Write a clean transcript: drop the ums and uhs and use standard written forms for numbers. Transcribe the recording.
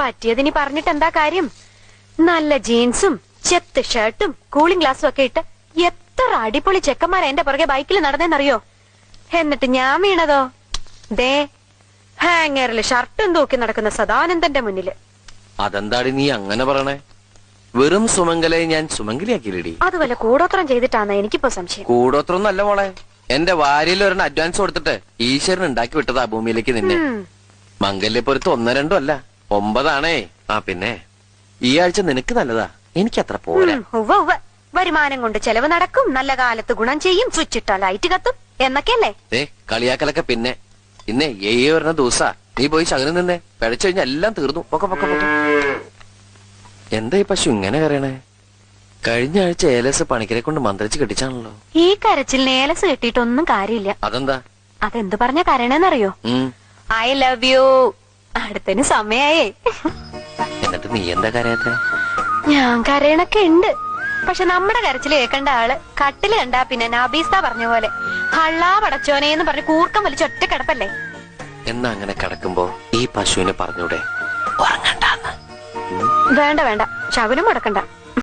പറ്റിയതിനി പറഞ്ഞിട്ട് എന്താ കാര്യം? നല്ല ജീൻസും ചെത്ത് ഷർട്ടും കൂളിംഗ് ഗ്ലാസും ഒക്കെ ഇട്ട് എത്ര അടിപൊളി ചെക്കന്മാരെ എന്റെ പുറകെ ബൈക്കിൽ നടന്നേന്നറിയോ? എന്നിട്ട് ഞാൻ വീണതോ ദേ ഹാങ്ങറിൽ ഷർട്ടും തൂക്കി നടക്കുന്ന സദാനന്ദന്റെ മുന്നില്. അതെന്താടി നീ അങ്ങനെ പറയണേ? വെറും സുമംഗലെ ഞാൻ സുമംഗലിയാക്കിയില്ലടി. അത് വല്ല കൂടോത്രം ചെയ്തിട്ടാന്ന് എനിക്കിപ്പോ സംശയം. കൂടോത്രം നല്ല മോളെ, എന്റെ വാരിയിൽ ഒരെണ്ണം അഡ്വാൻസ് കൊടുത്തിട്ട് ഈശ്വരൻ ഉണ്ടാക്കി വിട്ടതാ ഭൂമിയിലേക്ക് നിന്നെ. മംഗല്യപ്പൊരുത്ത് 1, 2 അല്ല 9 ആ പിന്നെ ഈ ആഴ്ച നിനക്ക് നല്ലതാ, എനിക്ക് അത്ര പോരാ. വരുമാനം കൊണ്ട് ചെലവ് നടക്കും, നല്ല കാലത്ത് ഗുണം ചെയ്യും, സ്വിച്ച് ഇട്ടാ ലൈറ്റ് കത്തും എന്നൊക്കെയല്ലേ? കളിയാക്കലൊക്കെ പിന്നെ. ഇന്നേ വരുന്ന ദിവസാ, നീ പോയി ശകനം നിന്നേ. പിഴച്ചു കഴിഞ്ഞാൽ എല്ലാം തീർന്നു. പൊക്കെ പൊക്കെ പൊക്കെ. എന്താ ഈ പശു ഇങ്ങനെ കരയണേ? കഴിഞ്ഞ ആഴ്ച ഏലസ് പണിക്കരെ കൊണ്ട് മന്ത്രിച്ച് കെട്ടിച്ചാണല്ലോ. ഈ കരച്ചിലിന് ഏലസ് കെട്ടിയിട്ടൊന്നും കാര്യമില്ല. അതെന്താ? അതെന്ത് പറഞ്ഞ കരയണെന്നറിയോ? I love you. അടുത്തതിന് സമയായേ. എന്നിട്ട് നീ എന്താ കരയാത്തെ? ഞാൻ കരയണൊക്കെ ഉണ്ട്, പക്ഷെ നമ്മുടെ കരച്ചില് കേൾക്കേണ്ട ആള് കട്ടില് കണ്ടാ പിന്നെ നബീസ പറഞ്ഞ പോലെ ഹള്ളാ പടച്ചോനേന്ന് പറഞ്ഞ് കൂർക്കം വലിച്ച് ഒറ്റ കിടപ്പല്ലേ. എന്നാ അങ്ങനെ കിടക്കുമ്പോ ഈ പശുവിനെ പറഞ്ഞൂടെ ഉറങ്ങണ്ടാന്ന്? വേണ്ട വേണ്ട, ശകുനം മുടക്കണ്ട.